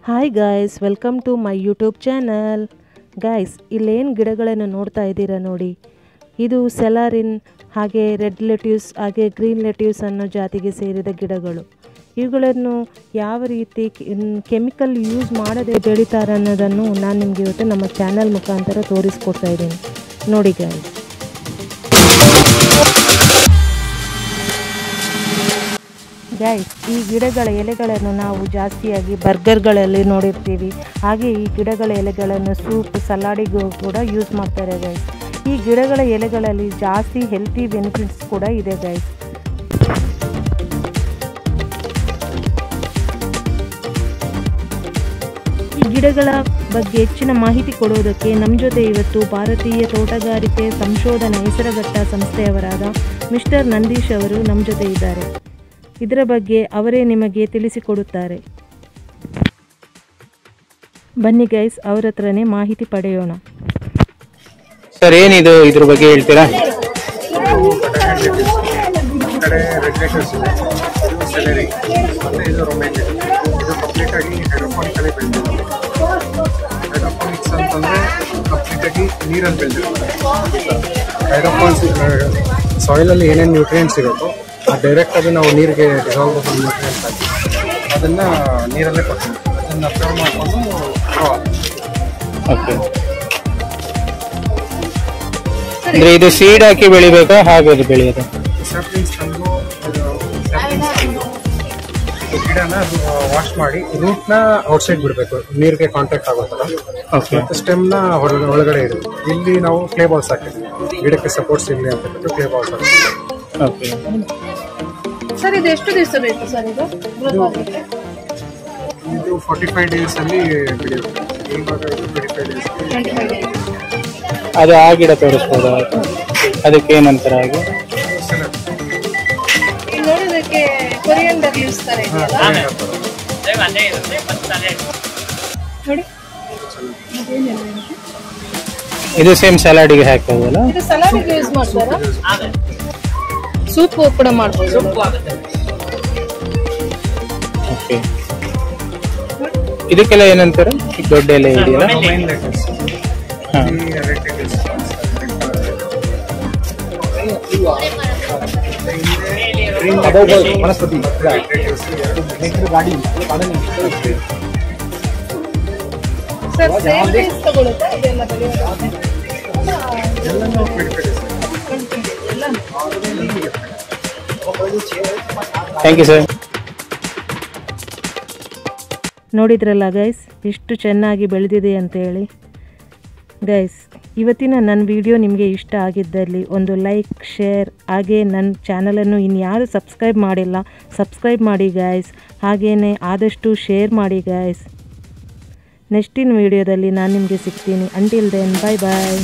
Hi guys, welcome to my YouTube channel. Guys, ಇಲ್ಲೇನು ಗಿಡಗಳನ್ನು ನೋಡ್ತಾ ಇದ್ದೀರಾ ನೋಡಿ, ಇದು ಸೆಲಾರಿನ್ ಹಾಗೆ ರೆಡ್ ಲೆಟ್ಯೂಸ್ ಹಾಗೆ ಗ್ರೀನ್ ಲೆಟ್ಯೂಸ್ ಅನ್ನೋ ಜಾತಿಗೆ ಸೇರಿದ ಗಿಡಗಳು. ಇವುಗಳನ್ನು ಯಾವ ರೀತಿ ಕೆಮಿಕಲ್ ಯೂಸ್ ಮಾಡದೆ ಬೆಳೀತಾರೆ ಅನ್ನೋದನ್ನು ನಾನು ನಿಮಗೆ ಇವತ್ತು ನಮ್ಮ ಚಾನಲ್ ಮುಖಾಂತರ ತೋರಿಸ್ಕೊಡ್ತಾ ಇದ್ದೀನಿ ನೋಡಿ ಗಾಯ್ಸ್. ಗೈಸ್, ಈ ಗಿಡಗಳ ಎಲೆಗಳನ್ನು ನಾವು ಜಾಸ್ತಿಯಾಗಿ ಬರ್ಗರ್ಗಳಲ್ಲಿ ನೋಡಿರ್ತೀವಿ. ಹಾಗೆ ಈ ಗಿಡಗಳ ಎಲೆಗಳನ್ನು ಸೂಪ್ ಸಲಾಡಿಗೂ ಕೂಡ ಯೂಸ್ ಮಾಡ್ತಾರೆ ಗೈಸ್. ಈ ಗಿಡಗಳ ಎಲೆಗಳಲ್ಲಿ ಜಾಸ್ತಿ ಹೆಲ್ತಿ ಬೆನಿಫಿಟ್ಸ್ ಕೂಡ ಇದೆ ಗೈಸ್. ಈ ಗಿಡಗಳ ಬಗ್ಗೆ ಹೆಚ್ಚಿನ ಮಾಹಿತಿ ಕೊಡೋದಕ್ಕೆ ನಮ್ಮ ಜೊತೆ ಇವತ್ತು ಭಾರತೀಯ ತೋಟಗಾರಿಕೆ ಸಂಶೋಧನಾ ಹೆಸರುಘಟ್ಟ ಸಂಸ್ಥೆಯವರಾದ ಮಿಸ್ಟರ್ ನಂದೀಶ್ ಅವರು ನಮ್ಮ ಜೊತೆ ಇದ್ದಾರೆ. ಇದರ ಬಗ್ಗೆ ಅವರೇ ನಿಮಗೆ ತಿಳಿಸಿಕೊಡುತ್ತಾರೆ. ಬನ್ನಿ ಗೈಸ್, ಅವರ ಹತ್ರನೇ ಮಾಹಿತಿ ಪಡೆಯೋಣ. ಸರ್, ಏನಿದು ಇದ್ರ ಬಗ್ಗೆ ಹೇಳ್ತೀರಾ? ಹೈಡ್ರೋಪಾನಿಕ್ಸ್ ಅಂತಂದ್ರೆ ಕಂಪ್ಲೀಟಾಗಿ ನೀರಲ್ಲಿ ಬೆಳೆದಿರುತ್ತೆ. ಹೈಡ್ರೋಪಾನಿಕ್ಸ್ ಸಾಯಿಲಲ್ಲಿ ಏನೇನು ನ್ಯೂಟ್ರಿಯೆಂಟ್ಸ್ ಇರುತ್ತೋ ಡೈರೆಕ್ಟ್ ಆಗಿ ನಾವು ನೀರಿಗೆ ಡಿಸಾಲ್ವ್ ನ್ಯೂಟ್ರಿಯೆಂಟ್ಸ್ ಆಗಿ ಅದನ್ನು ನೀರಲ್ಲೇ ಕೊಡ್ತೀವಿ. ಅದನ್ನು ಅಬ್ಸರ್ವ್ ಮಾಡಿಕೊಂಡು ಓಕೆ. ಅಂದರೆ ಇದು ಸೀಡ್ ಹಾಕಿ ಬೆಳಿಬೇಕಾ ಹಾಗೆ ಬೆಳೆಯೋದು? ಸ್ಯಾಪ್ಲಿಂಗ್ಸ್ ತಂದು ಗಿಡನ ವಾಶ್ ಮಾಡಿ ರೂಟ್ನ ಔಟ್ಸೈಡ್ ಬಿಡಬೇಕು, ನೀರಿಗೆ ಕಾಂಟ್ಯಾಕ್ಟ್ ಆಗೋ ಥರ. ಮತ್ತು ಸ್ಟೆಮ್ನ ಒಳಗಡೆ ಇಡಬೇಕು. ಇಲ್ಲಿ ನಾವು ಕ್ಲೇ ಬಾಲ್ಸ್ ಹಾಕಿದ್ವಿ, ಗಿಡಕ್ಕೆ ಸಪೋರ್ಟ್ಸ್ ಇರಲಿ ಅಂತ ಬಿಟ್ಟು ಕ್ಲೇ ಬಾಲ್ಸ್ ಹಾಕ್ತೀವಿ. ಓಕೆ ಸರ್, ಇದು ಎಷ್ಟು ದಿವಸ ಬೇಕು ಸರ್? ಇದು 45 days ಅಲ್ಲಿ ಬೆಳೆಯುತ್ತೆ. ಇವಾಗ 25 days. ಅದು ಆ ಗಿಡ ತೋರಿಸ್ಬೋದಾ? ಅದಕ್ಕೆ ಏನಂತಾರೆ ಹಾಗೆ? ನೋಡೋದಕ್ಕೆ ಕೊರಿಯಂಡರ್ ಲೀವ್ಸ್ ತರ ಇದೆಯಲ್ಲ ನೋಡಿ. ಇದು ಸೇಮ್ ಸಲಾಡಿಗೆ ಹಾಕೋದಲ್ಲ? ಇದು ಸಲಾಡಿಗೆ ಯೂಸ್ ಮಾಡ್ತಾರಾ? ಸೂಪ್ ಕೂಡ ಮಾಡ್ಬೋದು. ಓಕೆ. ಇದಕ್ಕೆಲ್ಲ ಏನಂತಾರೆ? ದೊಡ್ಡ ಎಲೆ ಇದೆಯಲ್ಲ? ವನಸ್ಪತಿ ಸರ್, ಸೇಮ್ ಡೇಸ್ ತಗೊಳುತ್ತಾ ಇದೆಲ್ಲ ಬೆಳೆಯೋದು? Thank you sir. ನೋಡಿದ್ರಲ್ಲ ಗೈಸ್, ಎಷ್ಟು ಚೆನ್ನಾಗಿ ಬೆಳೆದಿದೆ ಅಂತ ಹೇಳಿ. ಗೈಸ್, ಇವತ್ತಿನ ನನ್ನ ವಿಡಿಯೋ ನಿಮಗೆ ಇಷ್ಟ ಆಗಿದ್ದಲ್ಲಿ ಒಂದು ಲೈಕ್, ಶೇರ್, ಹಾಗೆ ನನ್ನ ಚಾನಲನ್ನು ಇನ್ಯಾರು ಸಬ್ಸ್ಕ್ರೈಬ್ ಮಾಡಿಲ್ಲ ಸಬ್ಸ್ಕ್ರೈಬ್ ಮಾಡಿ ಗೈಸ್. ಹಾಗೆಯೇ ಆದಷ್ಟು ಶೇರ್ ಮಾಡಿ ಗೈಸ್. ನೆಕ್ಸ್ಟಿನ ವಿಡಿಯೋದಲ್ಲಿ ನಾನು ನಿಮಗೆ ಸಿಗ್ತೀನಿ. ಅಂಟಿಲ್ ದೆನ್, ಬಾಯ್ ಬಾಯ್.